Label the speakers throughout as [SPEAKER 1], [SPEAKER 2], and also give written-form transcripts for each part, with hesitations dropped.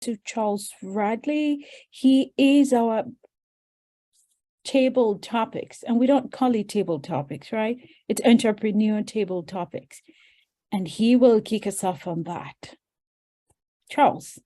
[SPEAKER 1] to Charlez Radney. He is our table topics, and we don't call it table topics, right? It's entrepreneur table topics. And he will kick us off on that. Charlez.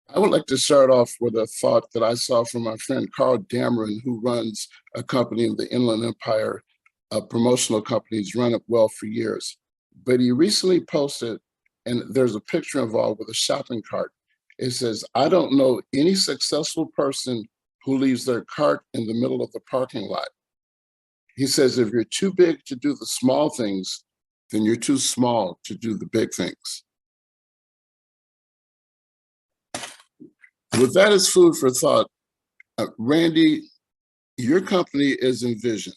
[SPEAKER 2] I would like to start off with a thought that I saw from my friend Carl Dameron, who runs a company in the Inland Empire, a promotional company. He's run it well for years. But he recently posted, and there's a picture involved with a shopping cart. It says, "I don't know any successful person who leaves their cart in the middle of the parking lot." He says, if you're too big to do the small things, then you're too small to do the big things. With that as food for thought, Randy, your company is Envision.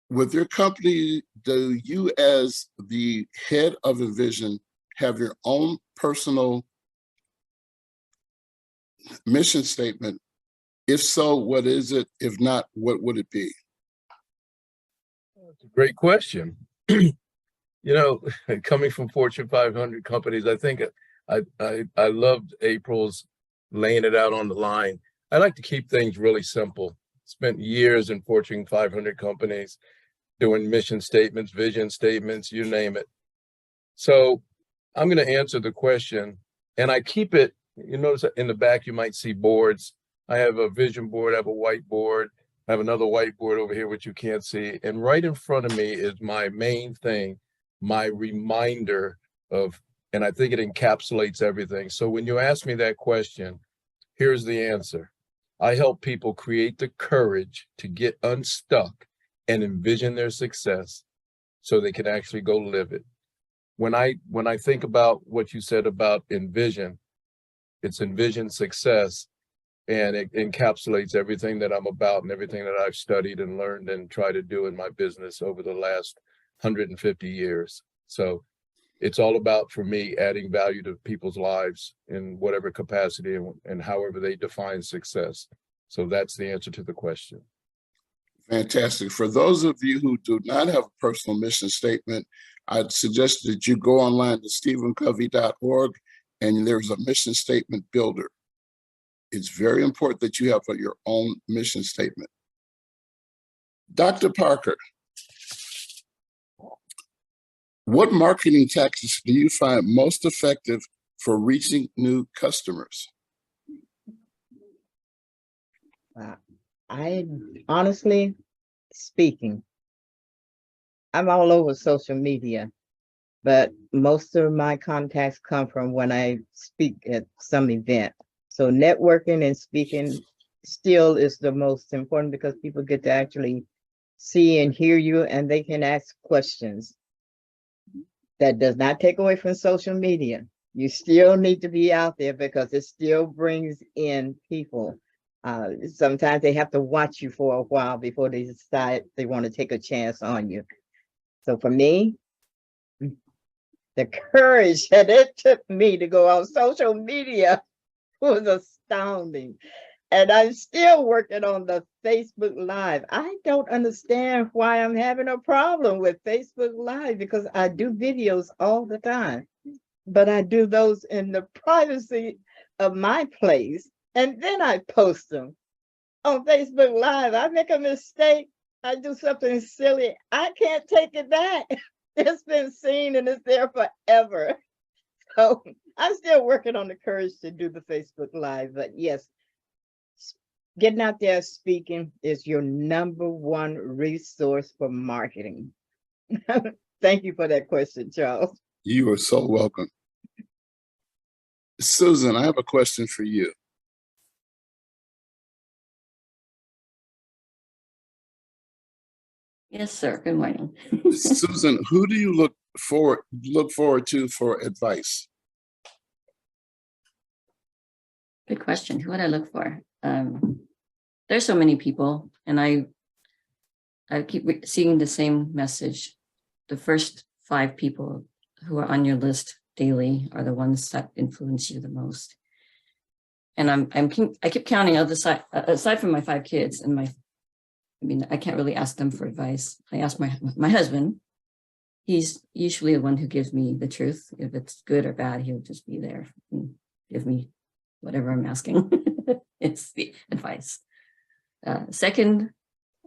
[SPEAKER 2] With your company, do you as the head of Envision have your own personal mission statement? If so, what is it? If not, what would it be?
[SPEAKER 3] That's a great question. You know, coming from Fortune 500 companies, I think I loved April's laying it out on the line. I like to keep things really simple. Spent years in Fortune 500 companies doing mission statements, vision statements, you name it. So I'm going to answer the question, and I keep it, you notice in the back, you might see boards. I have a vision board, I have a whiteboard, I have another whiteboard over here, which you can't see. And right in front of me is my main thing, my reminder of, and I think it encapsulates everything. So when you ask me that question, here's the answer. I help people create the courage to get unstuck and envision their success so they can actually go live it. When I think about what you said about envision, it's envision success, and it encapsulates everything that I'm about and everything that I've studied and learned and tried to do in my business over the last 150 years. So it's all about, for me, adding value to people's lives in whatever capacity and however they define success. So that's the answer to the question.
[SPEAKER 2] Fantastic. For those of you who do not have a personal mission statement, I'd suggest that you go online to stephencovey.org, and there's a mission statement builder. It's very important that you have your own mission statement. Dr. Parker, what marketing tactics do you find most effective for reaching new customers?
[SPEAKER 4] I honestly speaking, I'm all over social media, but most of my contacts come from when I speak at some event. So networking and speaking still is the most important because people get to actually see and hear you, and they can ask questions. That does not take away from social media. You still need to be out there because it still brings in people. Sometimes they have to watch you for a while before they decide they want to take a chance on you. So for me, the courage that it took me to go on social media was astounding. And I'm still working on the Facebook Live. I don't understand why I'm having a problem with Facebook Live because I do videos all the time, but I do those in the privacy of my place. And then I post them on Facebook Live. I make a mistake, I do something silly, I can't take it back. It's been seen and it's there forever. So I'm still working on the courage to do the Facebook Live. But yes, getting out there speaking is your #1 resource for marketing. Thank you for that question, Charlez.
[SPEAKER 2] You are so welcome. Susan, I have a question for you.
[SPEAKER 5] Yes, sir. Good morning.
[SPEAKER 2] Susan, who do you look forward to for advice?
[SPEAKER 5] Good question. Who would I look for? There's so many people, and I keep seeing the same message. The first 5 people who are on your list daily are the ones that influence you the most. And I keep counting aside from my 5 kids and I can't really ask them for advice. I ask my husband, he's usually the one who gives me the truth. If it's good or bad, he'll just be there and give me whatever I'm asking. It's the advice. Second,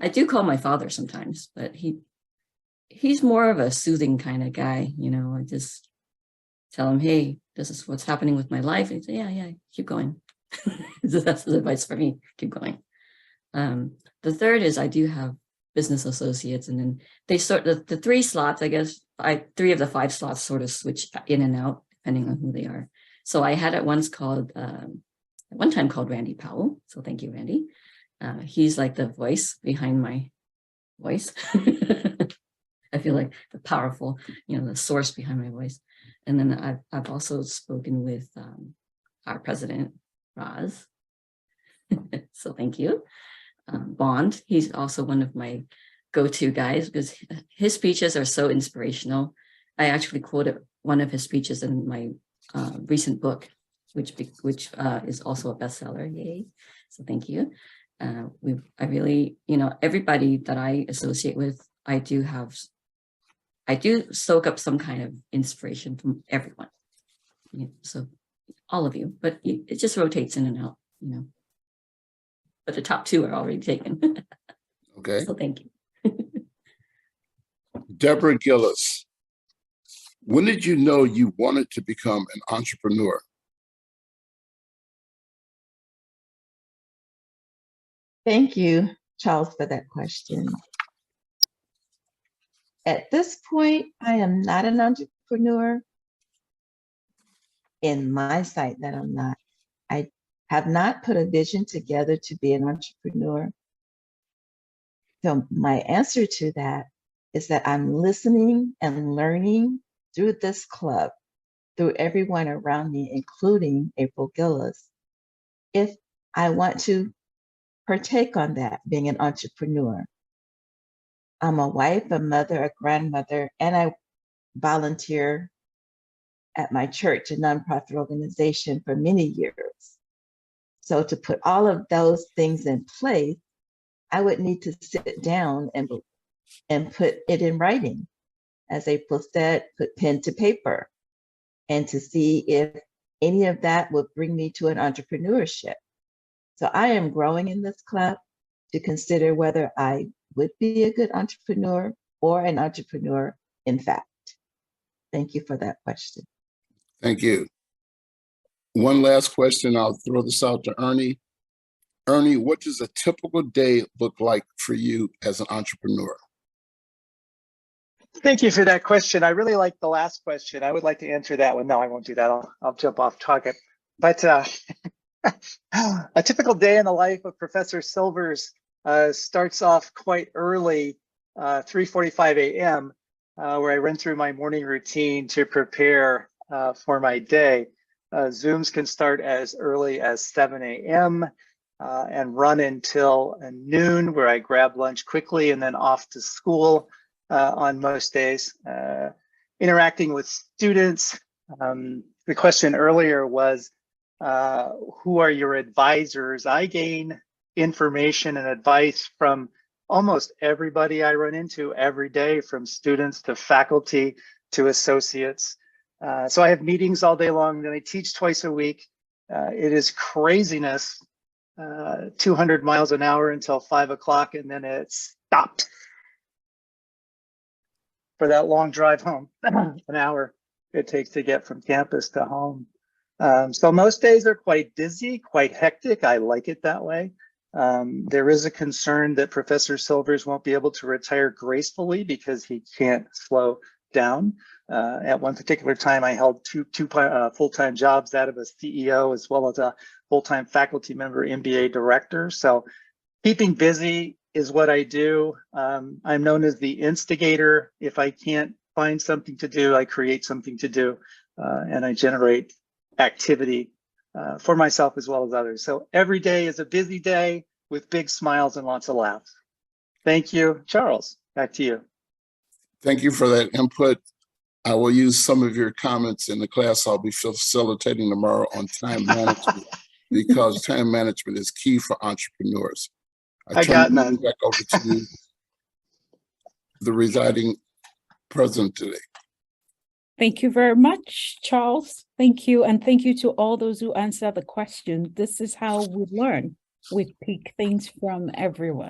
[SPEAKER 5] I do call my father sometimes, but he's more of a soothing kind of guy. You know, I just tell him, hey, this is what's happening with my life. And he'd say, yeah, keep going. So that's his advice for me, keep going. The third is I do have business associates, and then they sort of, the three slots, I guess, three of the five slots sort of switch in and out depending on who they are. So I had at one time called Randy Powell. So thank you, Randy. He's like the voice behind my voice. I feel like the powerful, the source behind my voice. And then I've also spoken with our president, Roz. So thank you. Bond, he's also one of my go-to guys because his speeches are so inspirational. I actually quoted one of his speeches in my recent book, which is also a bestseller. Yay! So thank you. I really, everybody that I associate with, I do soak up some kind of inspiration from everyone. So all of you, but it just rotates in and out, But the top two are already taken.
[SPEAKER 2] Okay.
[SPEAKER 5] So thank you.
[SPEAKER 2] Deborah Gillis, when did you know you wanted to become an entrepreneur?
[SPEAKER 4] Thank you, Charles, for that question. At this point, I am not an entrepreneur. In my sight, that I'm not. I have not put a vision together to be an entrepreneur. So my answer to that is that I'm listening and learning through this club, through everyone around me, including April Gillis, if I want to partake on that, being an entrepreneur. I'm a wife, a mother, a grandmother, and I volunteer at my church, a nonprofit organization, for many years. So to put all of those things in place, I would need to sit down and put it in writing. As April said, put pen to paper, and to see if any of that would bring me to an entrepreneurship. So I am growing in this club to consider whether I would be a good entrepreneur or an entrepreneur, in fact. Thank you for that question.
[SPEAKER 2] Thank you. One last question. I'll throw this out to Ernie. Ernie, what does a typical day look like for you as an entrepreneur?
[SPEAKER 6] Thank you for that question. I really like the last question. I would like to answer that one. No, I won't do that. I'll jump off target. But a typical day in the life of Professor Silvers starts off quite early, 3:45 a.m., where I run through my morning routine to prepare for my day. Zooms can start as early as 7 a.m. And run until noon, where I grab lunch quickly and then off to school on most days. Interacting with students. The question earlier was, who are your advisors? I gain information and advice from almost everybody I run into every day, from students to faculty to associates. So I have meetings all day long, then I teach twice a week. It is craziness, 200 miles an hour until 5 o'clock, and then it stopped for that long drive home, an hour it takes to get from campus to home. So most days are quite busy, quite hectic. I like it that way. There is a concern that Professor Silvers won't be able to retire gracefully because he can't slow down. At one particular time, I held two full-time jobs, that of a CEO as well as a full-time faculty member, MBA director. So keeping busy is what I do. I'm known as the instigator. If I can't find something to do, I create something to do, and I generate activity for myself as well as others. So every day is a busy day with big smiles and lots of laughs. Thank you. Charles, back to you.
[SPEAKER 2] Thank you for that input. I will use some of your comments in the class I'll be facilitating tomorrow on time management, because time management is key for entrepreneurs. I got none. Back over to you, the presiding president today.
[SPEAKER 1] Thank you very much, Charles. Thank you. And thank you to all those who answered the question. This is how we learn. We pick things from everyone.